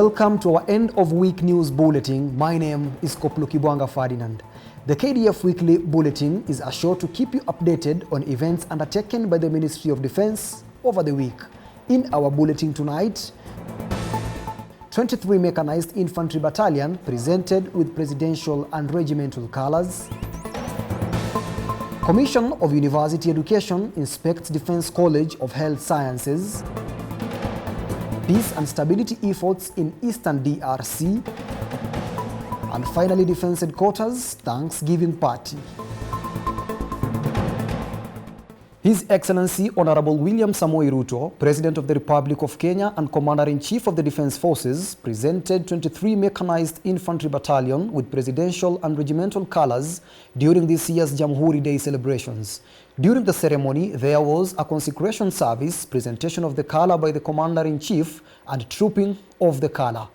Welcome to our end of week news bulletin. My name is Koplukibwanga Ferdinand. The KDF Weekly Bulletin is a show to keep you updated on events undertaken by the Ministry of Defense over the week. In our bulletin tonight, 23 Mechanized Infantry Battalion presented with presidential and regimental colors. Commission of University Education inspects Defense College of Health Sciences. Peace and stability efforts in Eastern DRC. And finally, Defense Headquarters Thanksgiving Party. His Excellency Honorable William Samoei Ruto, President of the Republic of Kenya and Commander-in-Chief of the Defense Forces, presented 23 Mechanized Infantry Battalion with presidential and regimental colors during this year's Jamhuri Day celebrations. During the ceremony, there was a consecration service, presentation of the color by the Commander-in-Chief, and trooping of the color.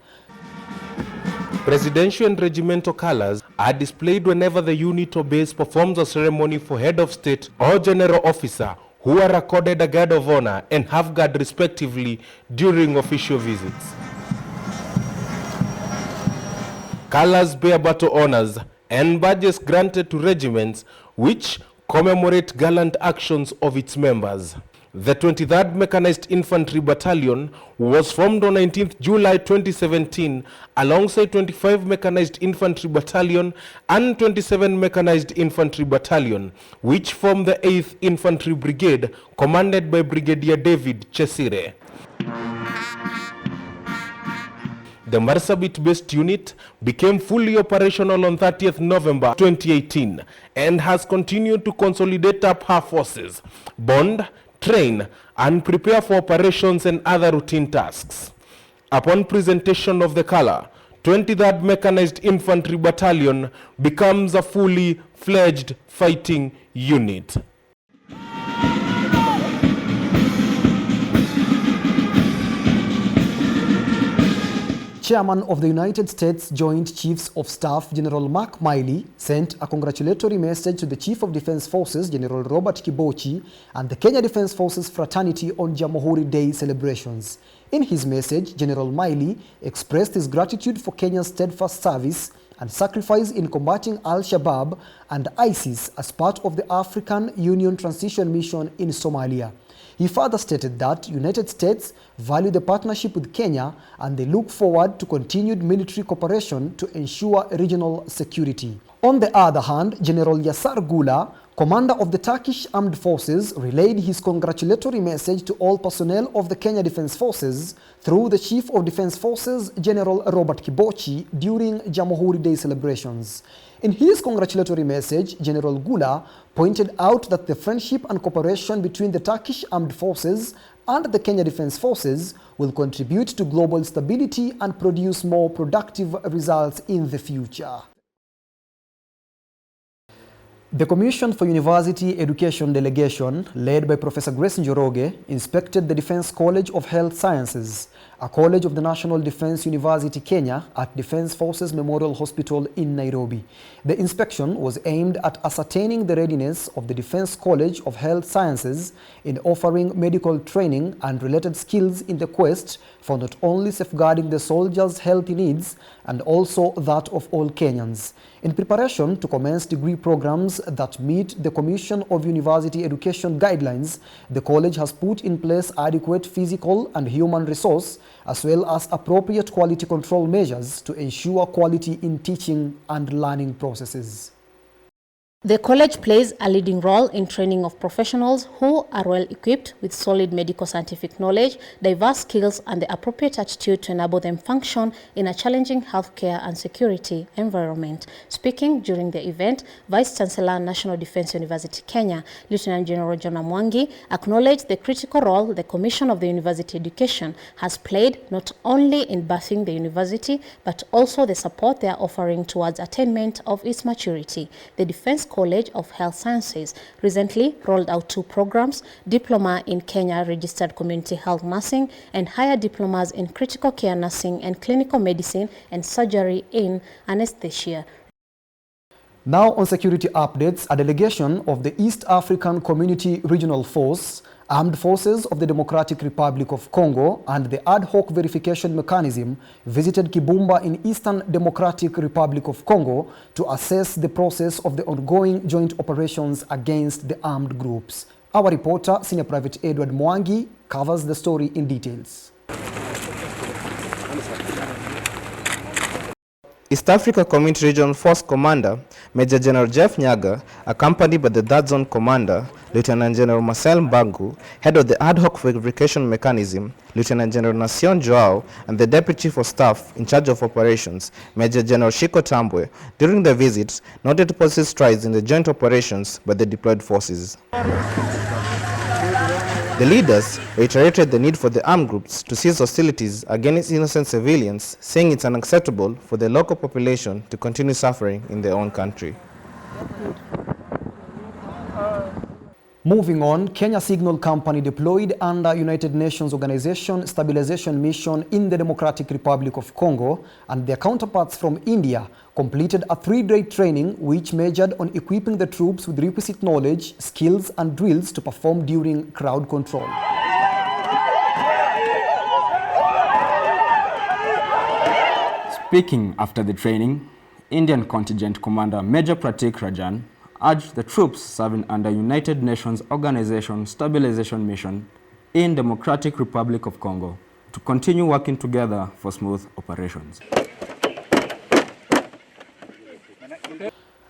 Presidential and regimental colors are displayed whenever the unit or base performs a ceremony for head of state or general officer who are accorded a guard of honor and half guard respectively during official visits. Colors bear battle honors and badges granted to regiments which commemorate gallant actions of its members. The 23rd Mechanized Infantry Battalion was formed on 19th July 2017 alongside 25 Mechanized Infantry Battalion and 27 Mechanized Infantry Battalion, which form the 8th Infantry Brigade, commanded by Brigadier David Chesire. The Marsabit-based unit became fully operational on 30th November 2018 and has continued to consolidate up her forces, bond, train, and prepare for operations and other routine tasks. Upon presentation of the color, 23rd Mechanized Infantry Battalion becomes a fully fledged fighting unit. Chairman of the United States Joint Chiefs of Staff General Mark Miley sent a congratulatory message to the Chief of Defense Forces General Robert Kibochi and the Kenya Defense Forces fraternity on Jamhuri Day celebrations. In his message, General Miley expressed his gratitude for Kenya's steadfast service and sacrifice in combating Al-Shabaab and ISIS as part of the African Union Transition Mission in Somalia. He further stated that United States value the partnership with Kenya and they look forward to continued military cooperation to ensure regional security. On the other hand, General Yasar Gula, commander of the Turkish Armed Forces, relayed his congratulatory message to all personnel of the Kenya Defense Forces through the Chief of Defense Forces, General Robert Kibochi, during Jamhuri Day celebrations. In his congratulatory message, General Gula pointed out that the friendship and cooperation between the Turkish Armed Forces and the Kenya Defense Forces will contribute to global stability and produce more productive results in the future. The Commission for University Education delegation, led by Professor Grace Njoroge, inspected the Defense College of Health Sciences, a college of the National Defense University Kenya at Defense Forces Memorial Hospital in Nairobi. The inspection was aimed at ascertaining the readiness of the Defense College of Health Sciences in offering medical training and related skills in the quest for not only safeguarding the soldiers' healthy needs and also that of all Kenyans. In preparation to commence degree programs that meet the Commission of University Education guidelines, the college has put in place adequate physical and human resource as well as appropriate quality control measures to ensure quality in teaching and learning processes. The college plays a leading role in training of professionals who are well equipped with solid medical scientific knowledge, diverse skills, and the appropriate attitude to enable them function in a challenging healthcare and security environment. Speaking during the event, Vice Chancellor, National Defense University Kenya, Lieutenant General John Mwangi, acknowledged the critical role the Commission of the University Education has played not only in birthing the university, but also the support they are offering towards attainment of its maturity. The Defense College of Health Sciences recently rolled out 2 programs, Diploma in Kenya Registered Community Health Nursing and Higher Diplomas in Critical Care Nursing and Clinical Medicine and Surgery in Anesthesia. Now on security updates, a delegation of the East African Community Regional Force Armed forces of the Democratic Republic of Congo and the ad hoc verification mechanism visited Kibumba in Eastern Democratic Republic of Congo to assess the process of the ongoing joint operations against the armed groups. Our reporter, Senior Private Edward Mwangi, covers the story in details. East Africa Community Regional Force Commander, Major General Jeff Nyaga, accompanied by the Third Zone Commander, Lieutenant General Marcel Mbangu, head of the ad hoc verification mechanism, Lieutenant General Nacion Joao, and the Deputy Chief of Staff in charge of operations, Major General Shiko Tambwe, during the visit, noted positive strides in the joint operations by the deployed forces. The leaders reiterated the need for the armed groups to cease hostilities against innocent civilians, saying it's unacceptable for the local population to continue suffering in their own country. Moving on, Kenya Signal Company deployed under United Nations Organization Stabilization Mission in the Democratic Republic of Congo and their counterparts from India completed a 3-day training which majored on equipping the troops with requisite knowledge, skills and drills to perform during crowd control. Speaking after the training, Indian Contingent Commander Major Pratik Rajan urged the troops serving under United Nations Organization Stabilization Mission in Democratic Republic of Congo to continue working together for smooth operations.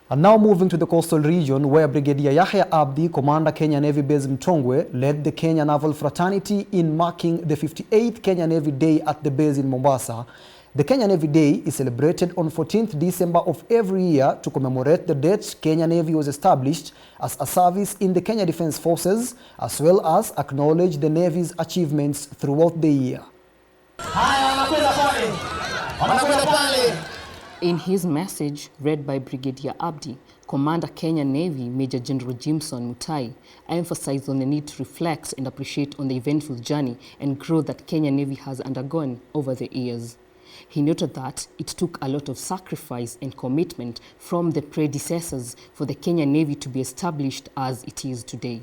And now moving to the coastal region where Brigadier Yahya Abdi, Commander Kenya Navy Base Mtongwe, led the Kenya Naval Fraternity in marking the 58th Kenya Navy Day at the base in Mombasa. The Kenya Navy Day is celebrated on 14th December of every year to commemorate the date Kenya Navy was established as a service in the Kenya Defence Forces, as well as acknowledge the Navy's achievements throughout the year. In his message read by Brigadier Abdi, Commander Kenya Navy Major General Jimson Mutai emphasized on the need to reflect and appreciate on the eventful journey and growth that Kenya Navy has undergone over the years. He noted that it took a lot of sacrifice and commitment from the predecessors for the Kenya Navy to be established as it is today.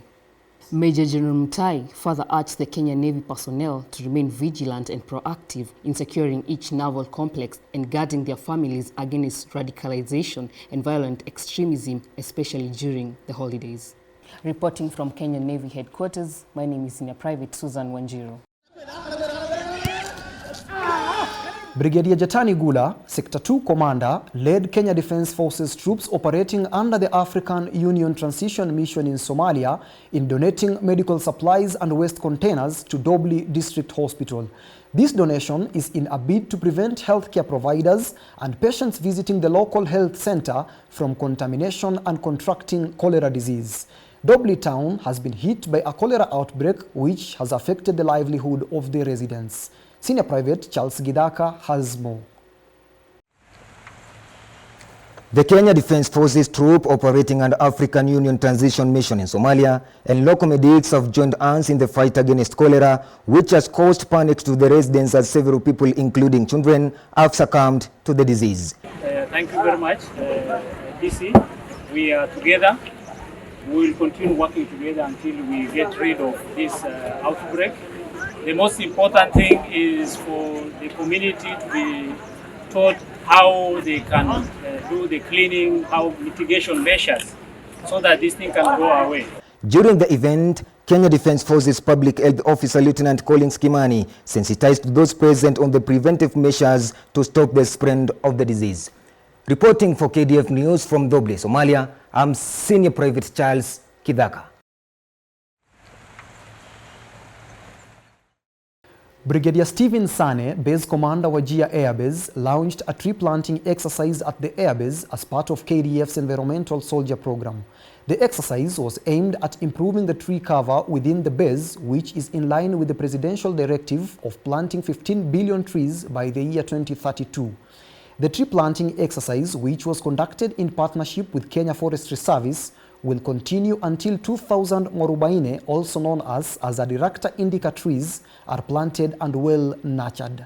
Major General Mutai further urged the Kenya Navy personnel to remain vigilant and proactive in securing each naval complex and guarding their families against radicalization and violent extremism, especially during the holidays. Reporting from Kenya Navy Headquarters, my name is Senior Private Susan Wanjiru. Brigadier Jatani Gula, Sector 2 Commander, led Kenya Defence Forces troops operating under the African Union Transition Mission in Somalia in donating medical supplies and waste containers to Dobli District Hospital. This donation is in a bid to prevent healthcare providers and patients visiting the local health center from contamination and contracting cholera disease. Dobli town has been hit by a cholera outbreak which has affected the livelihood of the residents. Senior Private Charles Gidaka has more. The Kenya Defence Forces troop operating under African Union Transition Mission in Somalia and local medics have joined hands in the fight against cholera, which has caused panic to the residents as several people, including children, have succumbed to the disease. Thank you very much, DC. We are together. We will continue working together until we get rid of this outbreak. The most important thing is for the community to be taught how they can do the cleaning, how mitigation measures, so that this thing can go away. During the event, Kenya Defence Forces Public Health Officer Lieutenant Collins Kimani sensitized those present on the preventive measures to stop the spread of the disease. Reporting for KDF News from Doble, Somalia, I'm Senior Private Charles Kidaka. Brigadier Stephen Sane, Base Commander Wajir Airbase, launched a tree planting exercise at the airbase as part of KDF's Environmental Soldier Program. The exercise was aimed at improving the tree cover within the base, which is in line with the presidential directive of planting 15 billion trees by the year 2032. The tree planting exercise, which was conducted in partnership with Kenya Forestry Service, will continue until 2,000 morubaine, also known as Azadiracta indica trees, are planted and well nurtured.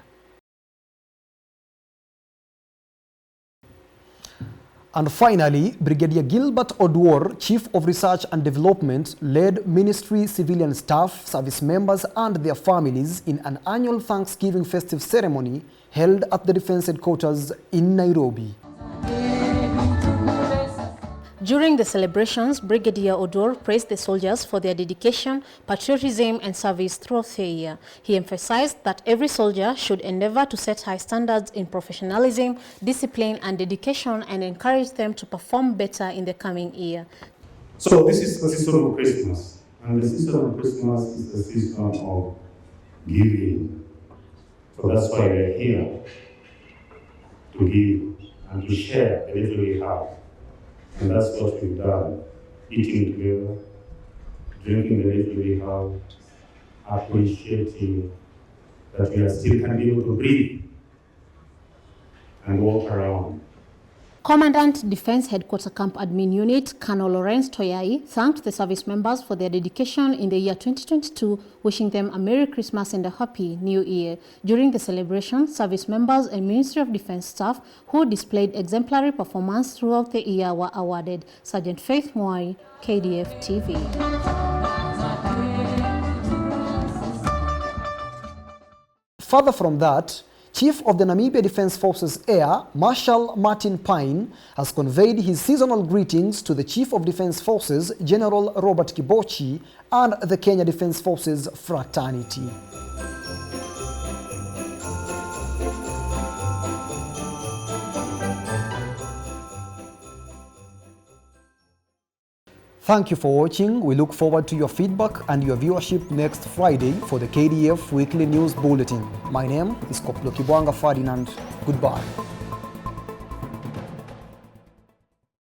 And finally, Brigadier Gilbert Oduor, Chief of Research and Development, led ministry civilian staff, service members and their families in an annual Thanksgiving festive ceremony held at the Defence Headquarters in Nairobi. During the celebrations, Brigadier Oduor praised the soldiers for their dedication, patriotism and service throughout the year. He emphasized that every soldier should endeavor to set high standards in professionalism, discipline and dedication and encourage them to perform better in the coming year. So this is the season of Christmas, and the season of Christmas is the season of giving. So that's why we're here, to give and to share the little we have. And that's what we've done, eating together, drinking the little we have, appreciating that we are still can be able to breathe and walk around. Commandant Defence Headquarter Camp Admin Unit, Colonel Lawrence Toyai, thanked the service members for their dedication in the year 2022, wishing them a Merry Christmas and a Happy New Year. During the celebration, service members and Ministry of Defence staff who displayed exemplary performance throughout the year were awarded. Sergeant Faith Mwai, KDF TV. Further from that, Chief of the Namibia Defence Forces Air, Marshal Martin Pine, has conveyed his seasonal greetings to the Chief of Defence Forces, General Robert Kibochi, and the Kenya Defence Forces fraternity. Thank you for watching. We look forward to your feedback and your viewership next Friday for the KDF Weekly News Bulletin. My name is Koplo Kibwanga Ferdinand. Goodbye.